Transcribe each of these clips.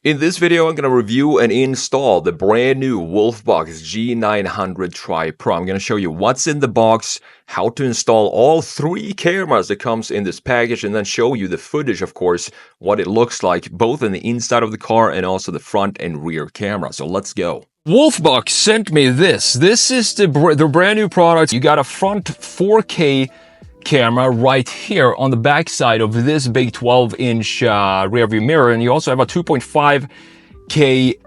In this video, I'm going to review and install the brand new WOLFBOX G900Tripro. I'm going to show you what's in the box, how to install all 3 cameras that comes in this package, and then show you the footage, of course, what it looks like, both in the inside of the car and also the front and rear camera. So let's go. WOLFBOX sent me this. This is the brand new product. You got a front 4K camera right here on the back side of this big 12-inch rear view mirror, and you also have a 2.5K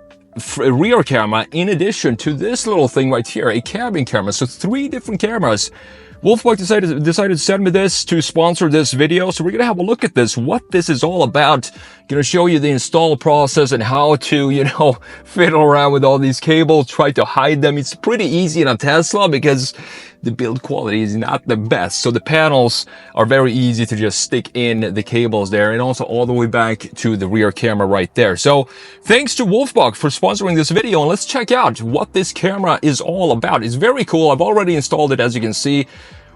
rear camera in addition to this little thing right here, a cabin camera. So 3 different cameras. WOLFBOX decided to send me this to sponsor this video, so we're gonna have a look at this, what this is all about. Gonna show you the install process and how to, fiddle around with all these cables, try to hide them. It's pretty easy in a Tesla because the build quality is not the best. So the panels are very easy to just stick in the cables there, and also all the way back to the rear camera right there. So thanks to WOLFBOX for sponsoring this video, and let's check out what this camera is all about. It's very cool. I've already installed it, as you can see.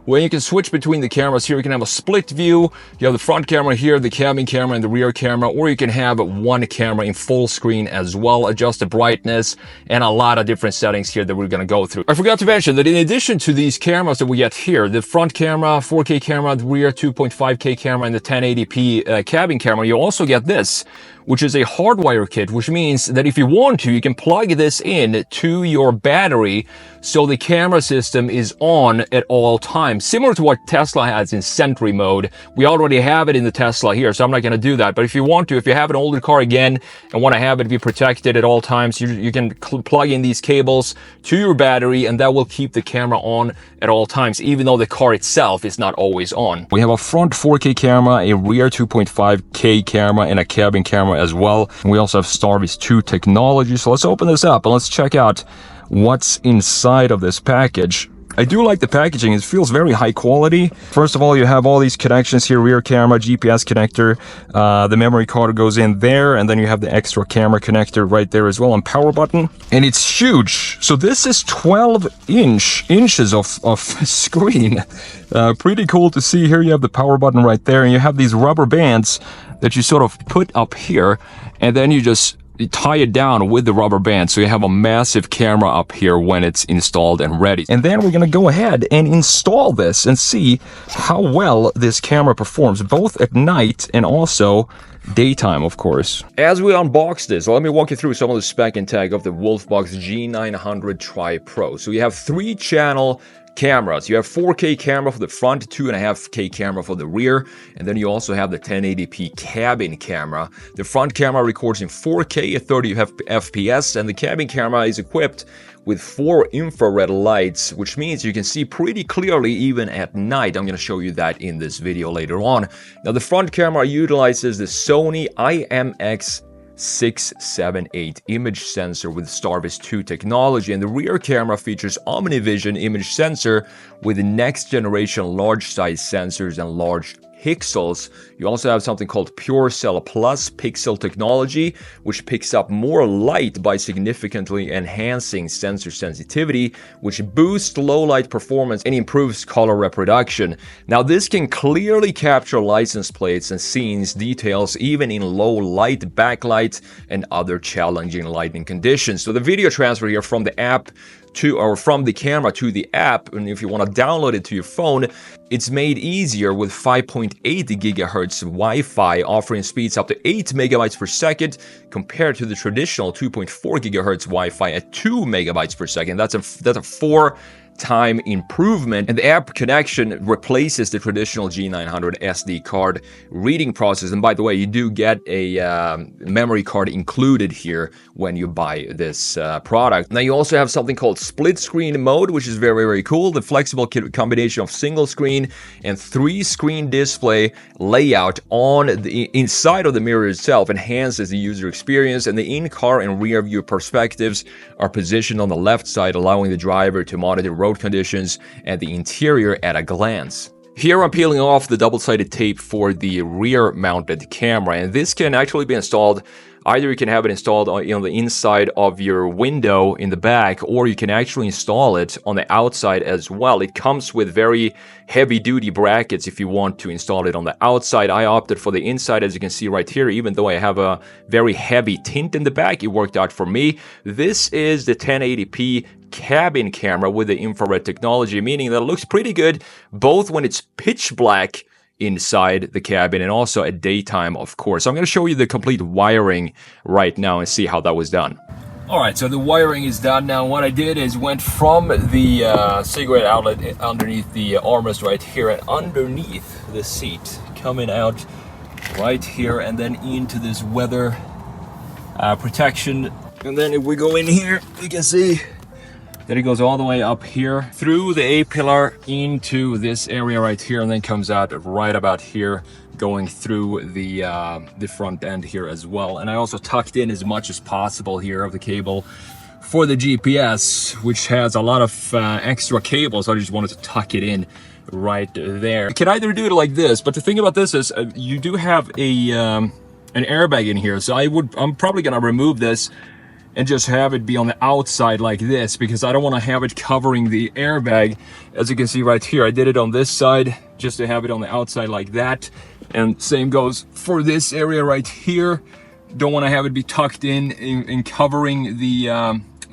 Where you can switch between the cameras here. You can have a split view. You have the front camera here, the cabin camera, and the rear camera, or you can have one camera in full screen as well, adjust the brightness, and a lot of different settings here that we're going to go through. I forgot to mention that in addition to these cameras that we get here, the front camera, 4K camera, the rear 2.5K camera, and the 1080p cabin camera, you also get this, which is a hardwire kit, which means that if you want to, you can plug this in to your battery so the camera system is on at all times, similar to what Tesla has in Sentry mode. We already have it in the Tesla here, so I'm not going to do that. But if you want to, if you have an older car again and want to have it be protected at all times, you can plug in these cables to your battery, and that will keep the camera on at all times, even though the car itself is not always on. We have a front 4K camera, a rear 2.5K camera, and a cabin camera as well. And we also have Starvis 2 technology. So let's open this up and let's check out what's inside of this package. I do like the packaging. It feels very high quality. First of all, you have all these connections here, rear camera, GPS connector, the memory card goes in there, and then you have the extra camera connector right there as well, and power button. And it's huge. So this is 12 inches of screen. Pretty cool to see. Here you have the power button right there, and you have these rubber bands that you sort of put up here, and then you just tie it down with the rubber band, so you have a massive camera up here when it's installed and ready. And then we're gonna go ahead and install this and see how well this camera performs, both at night and also daytime, of course. As we unbox this, let me walk you through some of the spec and tag of the WOLFBOX G900Tripro. So you have 3-channel cameras. You have 4K camera for the front, 2.5K camera for the rear, and then you also have the 1080p cabin camera. The front camera records in 4K at 30 FPS, and the cabin camera is equipped with 4 infrared lights, which means you can see pretty clearly even at night. I'm going to show you that in this video later on. Now, the front camera utilizes the Sony IMX678 image sensor with Starvis 2 technology, and the rear camera features OmniVision image sensor with next generation large size sensors and large pixels. You also have something called PureCell Plus pixel technology, which picks up more light by significantly enhancing sensor sensitivity, which boosts low light performance and improves color reproduction. Now, this can clearly capture license plates and scenes details even in low light, backlight, and other challenging lighting conditions. So the video transfer here from the app from the camera to the app, and if you want to download it to your phone, it's made easier with 5.8 gigahertz Wi-Fi, offering speeds up to 8 megabytes per second compared to the traditional 2.4 gigahertz Wi-Fi at 2 megabytes per second. That's a 4-time improvement, and the app connection replaces the traditional G900 SD card reading process. And by the way, you do get a memory card included here when you buy this product. Now, you also have something called split screen mode, which is very, very cool. The flexible combination of single screen and 3-screen display layout on the inside of the mirror itself enhances the user experience, and the in-car and rear view perspectives are positioned on the left side, allowing the driver to monitor road conditions and the interior at a glance. Here I'm peeling off the double-sided tape for the rear-mounted camera, and this can actually be installed Either you can have it installed on the inside of your window in the back, or you can actually install it on the outside as well. It comes with very heavy duty brackets if you want to install it on the outside. I opted for the inside, as you can see right here. Even though I have a very heavy tint in the back, it worked out for me. This is the 1080p cabin camera with the infrared technology, meaning that it looks pretty good both when it's pitch black inside the cabin and also at daytime, of course. So I'm going to show you the complete wiring right now and see how that was done. Alright, so the wiring is done now. What I did is went from the cigarette outlet underneath the armrest right here and underneath the seat, coming out right here and then into this weather protection. And then if we go in here, you can see that it goes all the way up here through the A-pillar into this area right here, and then comes out right about here, going through the front end here as well. And I also tucked in as much as possible here of the cable for the GPS, which has a lot of extra cables. So I just wanted to tuck it in right there. You can either do it like this, but the thing about this is you do have a an airbag in here. So I'm probably gonna remove this and just have it be on the outside like this, because I don't want to have it covering the airbag. As you can see right here, I did it on this side just to have it on the outside like that. And same goes for this area right here. Don't want to have it be tucked in covering the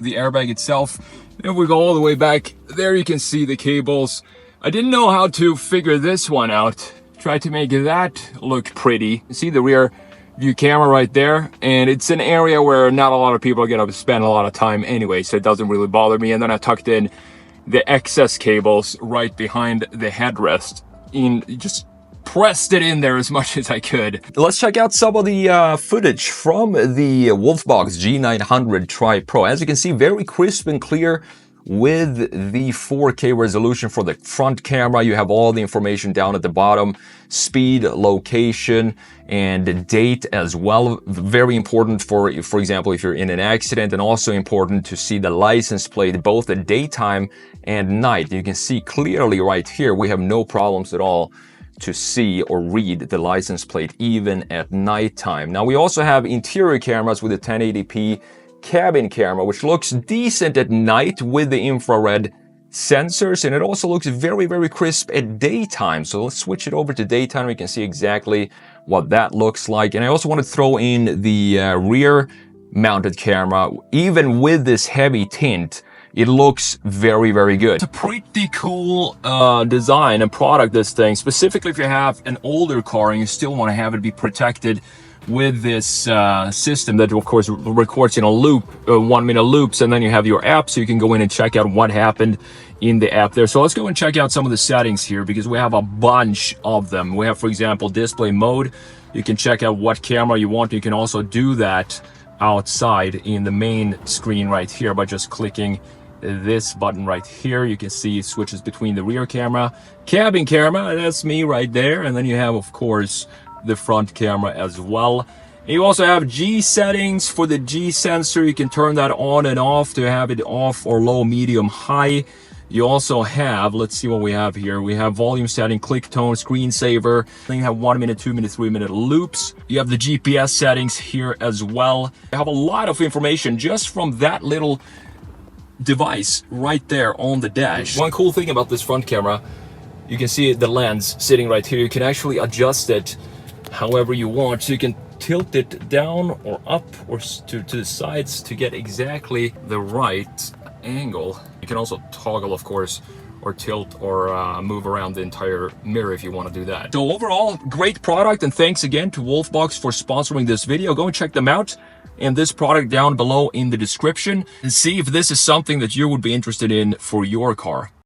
airbag itself. If we go all the way back, there you can see the cables. I didn't know how to figure this one out. Try to make that look pretty. You see the rear view camera right there, and it's an area where not a lot of people are gonna spend a lot of time anyway, so it doesn't really bother me. And then I tucked in the excess cables right behind the headrest, and just pressed it in there as much as I could. Let's check out some of the footage from the WOLFBOX G900Tripro. As you can see, very crisp and clear with the 4K resolution for the front camera. You have all the information down at the bottom, speed, location, and date as well. Very important for example, if you're in an accident, and also important to see the license plate both at daytime and night. You can see clearly right here, we have no problems at all to see or read the license plate even at nighttime. Now we also have interior cameras with a 1080p cabin camera, which looks decent at night with the infrared sensors, and it also looks very, very crisp at daytime. So let's switch it over to daytime. We can see exactly what that looks like. And I also want to throw in the rear mounted camera. Even with this heavy tint, it looks very, very good. It's a pretty cool design and product, this thing, specifically if you have an older car and you still want to have it be protected with this system that of course records in a loop, 1 minute loops, and then you have your app so you can go in and check out what happened in the app there. So let's go and check out some of the settings here, because we have a bunch of them. We have, for example, display mode. You can check out what camera you want. You can also do that outside in the main screen right here by just clicking this button right here. You can see it switches between the rear camera, cabin camera, that's me right there, and then you have, of course, the front camera as well. And you also have G settings for the G sensor. You can turn that on and off to have it off or low, medium, high. You also have, let's see what we have here. We have volume setting, click tone, screensaver. Then you have 1 minute, 2 minute, 3 minute loops. You have the GPS settings here as well. You have a lot of information just from that little device right there on the dash. One cool thing about this front camera, you can see the lens sitting right here. You can actually adjust it however you want. So you can tilt it down or up or to the sides to get exactly the right angle. You can also toggle, of course, or tilt or move around the entire mirror if you want to do that. So overall, great product, and thanks again to WOLFBOX for sponsoring this video. Go and check them out and this product down below in the description and see if this is something that you would be interested in for your car.